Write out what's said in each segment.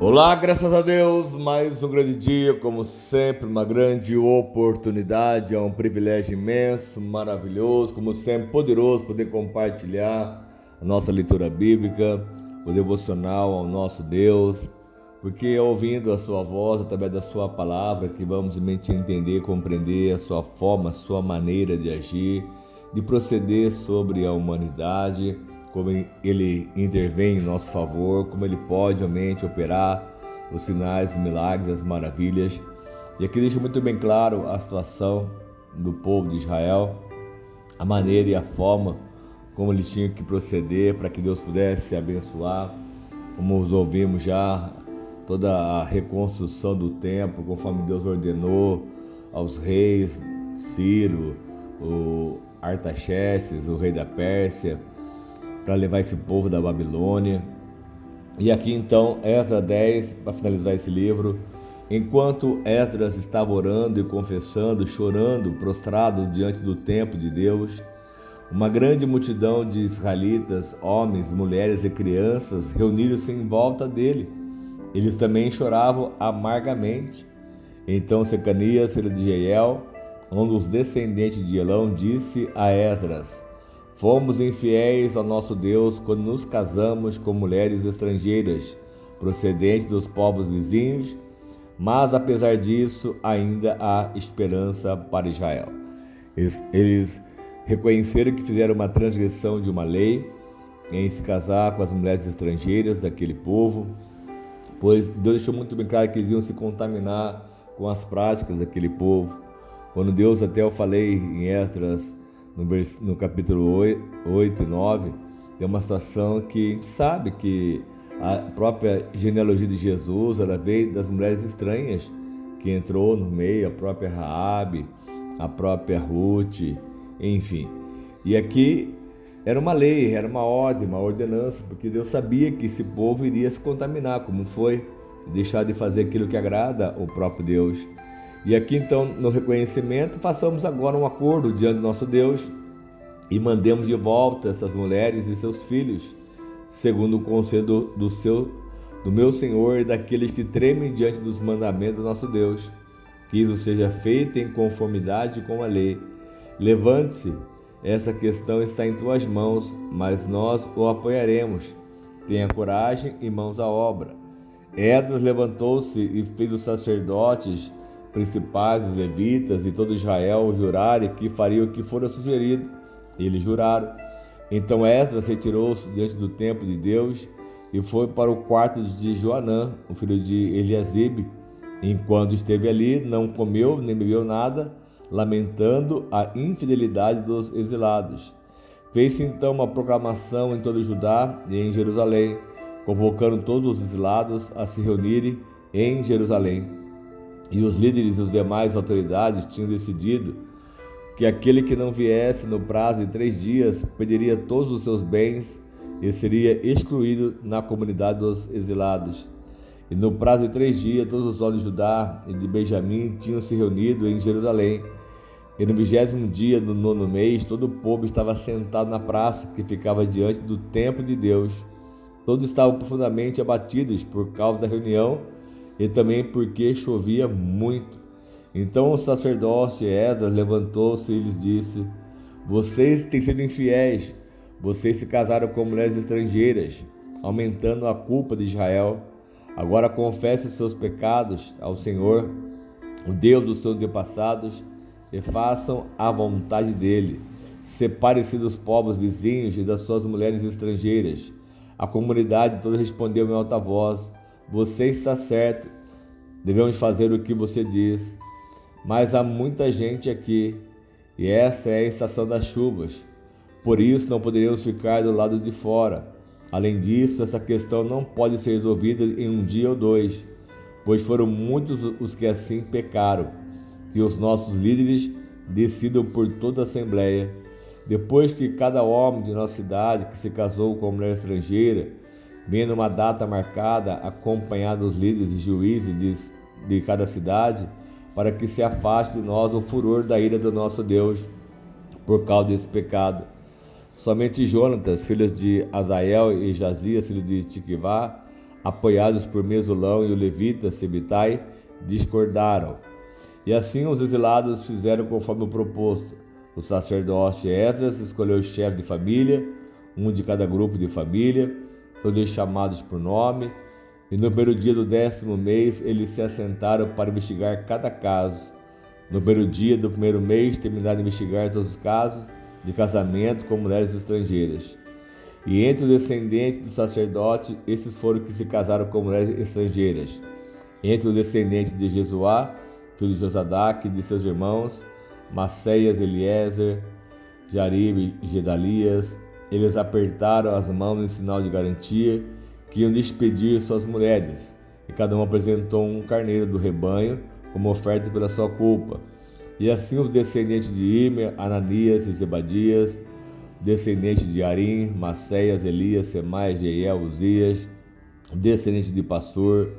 Olá, graças a Deus, mais um grande dia, como sempre, uma grande oportunidade, é um privilégio imenso, maravilhoso, como sempre, poderoso poder compartilhar a nossa leitura bíblica, o devocional ao nosso Deus, porque é ouvindo a sua voz, através da sua palavra, que vamos realmente entender, compreender a sua forma, a sua maneira de agir, de proceder sobre a humanidade, como ele intervém em nosso favor, como ele pode realmente operar os sinais, os milagres, as maravilhas. E aqui deixa muito bem claro a situação do povo de Israel, a maneira e a forma como eles tinham que proceder para que Deus pudesse abençoar, como os ouvimos já, toda a reconstrução do templo, conforme Deus ordenou aos reis, Ciro, o Artaxerxes, o rei da Pérsia, para levar esse povo da Babilônia. E aqui então, Esdras 10, para finalizar esse livro, enquanto Esdras estava orando e confessando, chorando, prostrado diante do templo de Deus, uma grande multidão de israelitas, homens, mulheres e crianças, reuniram-se em volta dele. Eles também choravam amargamente. Então Secanias, filho de Jeiel, um dos descendentes de Elão, disse a Esdras: Fomos infiéis ao nosso Deus quando nos casamos com mulheres estrangeiras, procedentes dos povos vizinhos, mas apesar disso ainda há esperança para Israel. Eles reconheceram que fizeram uma transgressão de uma lei em se casar com as mulheres estrangeiras daquele povo, pois Deus deixou muito bem claro que eles iam se contaminar com as práticas daquele povo. Quando Deus, até eu falei em Esdras, no capítulo 8 e 9, tem uma situação que a gente sabe que a própria genealogia de Jesus, ela veio das mulheres estranhas que entrou no meio, a própria Raabe, a própria Ruth, enfim. E aqui era uma lei, era uma ordem, uma ordenança, porque Deus sabia que esse povo iria se contaminar, como foi, deixar de fazer aquilo que agrada o próprio Deus. E aqui então, no reconhecimento, façamos agora um acordo diante do nosso Deus e mandemos de volta essas mulheres e seus filhos, segundo o conselho do meu Senhor e daqueles que tremem diante dos mandamentos do nosso Deus, que isso seja feito em conformidade com a lei. Levante-se, essa questão está em tuas mãos, mas nós o apoiaremos. Tenha coragem e mãos à obra. Esdras levantou-se e fez os sacerdotes principais, os levitas e todo Israel jurarem que faria o que fora sugerido. Eles juraram. Então Esdras retirou-se diante do templo de Deus e foi para o quarto de Joanã, o filho de Eliasibe. Enquanto esteve ali, não comeu nem bebeu nada, lamentando a infidelidade dos exilados. Fez-se então uma proclamação em todo Judá e em Jerusalém, convocando todos os exilados a se reunirem em Jerusalém. E os líderes e as demais autoridades tinham decidido que aquele que não viesse no prazo de 3 dias perderia todos os seus bens e seria excluído na comunidade dos exilados. E no prazo de 3 dias, todos os homens de Judá e de Benjamim tinham se reunido em Jerusalém. E no 20º dia do 9º mês, todo o povo estava sentado na praça que ficava diante do templo de Deus. Todos estavam profundamente abatidos por causa da reunião e também porque chovia muito. Então o sacerdote Esdras levantou-se e lhes disse: Vocês têm sido infiéis, vocês se casaram com mulheres estrangeiras, aumentando a culpa de Israel. Agora confessem seus pecados ao Senhor, o Deus dos seus antepassados, e façam a vontade dele. Separe-se dos povos vizinhos e das suas mulheres estrangeiras. A comunidade toda respondeu em alta voz: Você está certo, devemos fazer o que você diz. Mas há muita gente aqui, e esta é a estação das chuvas. Por isso não poderíamos ficar do lado de fora. Além disso, essa questão não pode ser resolvida em um dia ou 2, pois foram muitos os que assim pecaram. Que os nossos líderes decidam por toda a Assembleia. Depois que cada homem de nossa cidade que se casou com uma mulher estrangeira, venha numa data marcada, acompanhado dos líderes e juízes de cada cidade, para que se afaste de nós o furor da ira do nosso Deus por causa desse pecado. Somente Jonatas, filho de Azael, e Jazias, filho de Tiquivá, apoiados por Mesulão e o levita Sebitai, discordaram. E assim os exilados fizeram conforme o proposto. O sacerdote Esdras escolheu o chefe de família, um de cada grupo de família, todos chamados por nome, e no primeiro dia do 10º mês eles se assentaram para investigar cada caso. No primeiro dia do primeiro mês terminaram de investigar todos os casos de casamento com mulheres estrangeiras. E entre os descendentes do sacerdote, esses foram que se casaram com mulheres estrangeiras. Entre os descendentes de Jesuá, filho de Josadaque e de seus irmãos, Maceias, Eliezer, Jaribe e Gedalias, eles apertaram as mãos em sinal de garantia que iam despedir suas mulheres, e cada um apresentou um carneiro do rebanho como oferta pela sua culpa. E assim os descendentes de Imer, Ananias e Zebadias, descendentes de Arim, Maceias, Elias, Semai, Jeiel, Uzias, descendentes de Passur,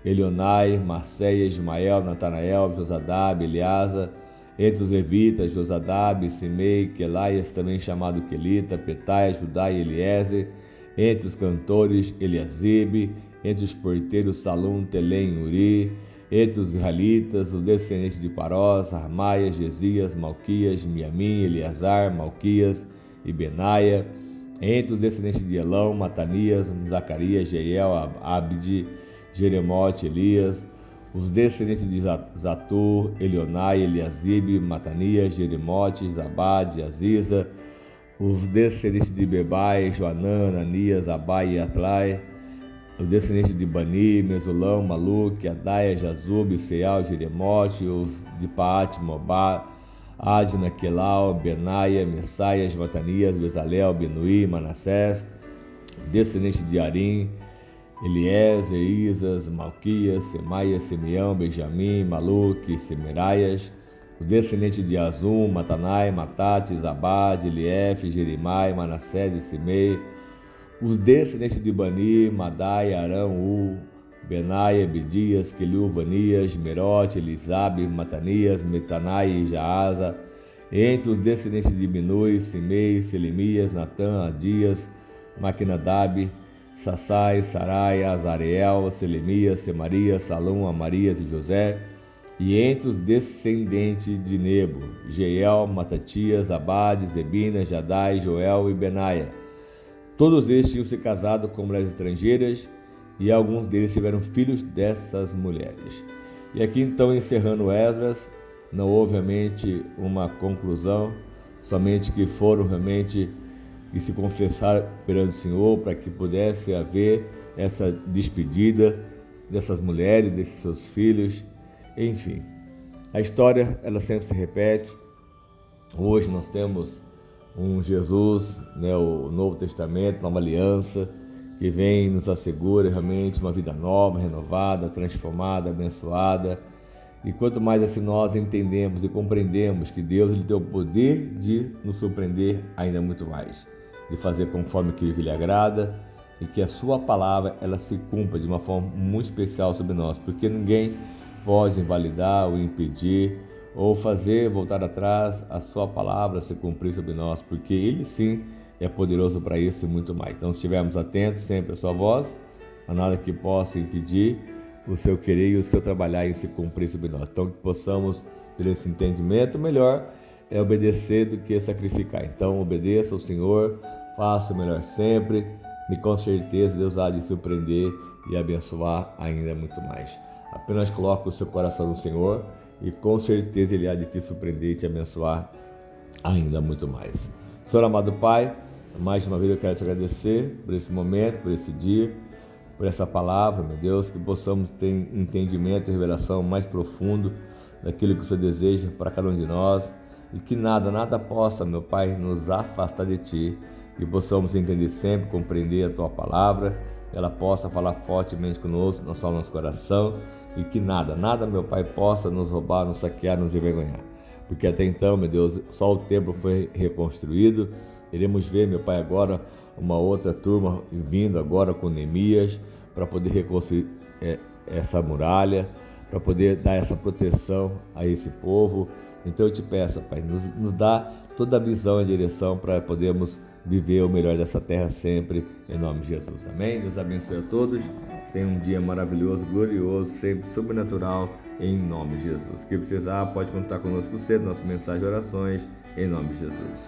Elionai, Maceias, Ismael, Natanael, Josadabe, Eliasa, entre os levitas, Josadabe, Simei, Quelaias, também chamado Quelita, Petai, Judá e Eliezer, entre os cantores, Eliasibe, entre os porteiros, Salum, Telém, Uri, entre os israelitas, os descendentes de Parós, Armaias, Gesias, Malquias, Miamim, Eleazar, Malquias e Benaia, entre os descendentes de Elão, Matanias, Zacarias, Jeiel, Abde, Jeremote, Elias, os descendentes de Zatur, Elionai, Eliasibe, Matanias, Jeremote, Zabade, Aziza, os descendentes de Bebai, Joanã, Ananias, Abai e Atlai, os descendentes de Bani, Mesulão, Maluque, Adaia, Jazube, Seal, Jeremote, os de Paate, Mobá, Adna, Quelau, Benaia, Messaias, Matanias, Bezalel, Benuí, Manassés, descendentes de Arim, Eliezer, Isas, Malquias, Semaia, Simeão, Benjamim, Maluque, Semeraias, os descendentes de Azum, Matanai, Matate, Zabade, Elief, Jerimai, Manassés e Simei, os descendentes de Bani, Madai, Arão, Benaia, Bedias, Queliu, Vanias, Merote, Elisabe, Matanias, Metanai e Jaasa, entre os descendentes de Binui, Simei, Selemias, Natã, Adias, Maquinadab, Sassai, Sarai, Azareel, Selemias, Semaria, Salum, Amarias e José, e entre os descendentes de Nebo, Jeiel, Matatias, Abade, Zebina, Jadai, Joel e Benaia. Todos eles tinham se casado com mulheres estrangeiras e alguns deles tiveram filhos dessas mulheres. E aqui então, encerrando Esdras, não houve realmente uma conclusão, somente que foram realmente e se confessaram perante o Senhor para que pudesse haver essa despedida dessas mulheres, desses seus filhos, enfim. A história, ela sempre se repete. Hoje nós temos um Jesus, o Novo Testamento, Nova Aliança, que vem nos assegura realmente uma vida nova, renovada, transformada, abençoada. E quanto mais assim nós entendemos e compreendemos que Deus ele tem o poder de nos surpreender ainda muito mais, de fazer conforme aquilo que lhe agrada, e que a sua palavra ela se cumpra de uma forma muito especial sobre nós, porque ninguém pode invalidar ou impedir ou fazer voltar atrás a sua palavra se cumprir sobre nós, porque ele sim é poderoso para isso e muito mais. Então, se estivermos atentos sempre à sua voz, a nada que possa impedir o seu querer e o seu trabalhar em se cumprir sobre nós. Então, que possamos ter esse entendimento, melhor é obedecer do que sacrificar. Então, obedeça ao Senhor, faça o melhor sempre, e com certeza Deus há de surpreender e abençoar ainda muito mais. Apenas coloque o seu coração no Senhor e com certeza Ele há de te surpreender e te abençoar ainda muito mais. Senhor amado Pai, mais uma vez eu quero te agradecer por esse momento, por esse dia, por essa palavra, meu Deus, que possamos ter entendimento e revelação mais profundo daquilo que o Senhor deseja para cada um de nós e que nada possa, meu Pai, nos afastar de Ti, que possamos entender sempre, compreender a Tua palavra, que ela possa falar fortemente conosco, no nosso coração, e que nada, meu Pai, possa nos roubar, nos saquear, nos envergonhar. Porque até então, meu Deus, só o templo foi reconstruído. Iremos ver, meu Pai, agora uma outra turma vindo agora com Neemias para poder reconstruir essa muralha, para poder dar essa proteção a esse povo. Então eu te peço, Pai, nos dá toda a visão e direção para podermos viver o melhor dessa terra sempre, em nome de Jesus. Amém? Deus abençoe a todos. Tenha um dia maravilhoso, glorioso, sempre sobrenatural, em nome de Jesus. Se precisar, pode contar conosco cedo, nossa mensagem de orações, em nome de Jesus.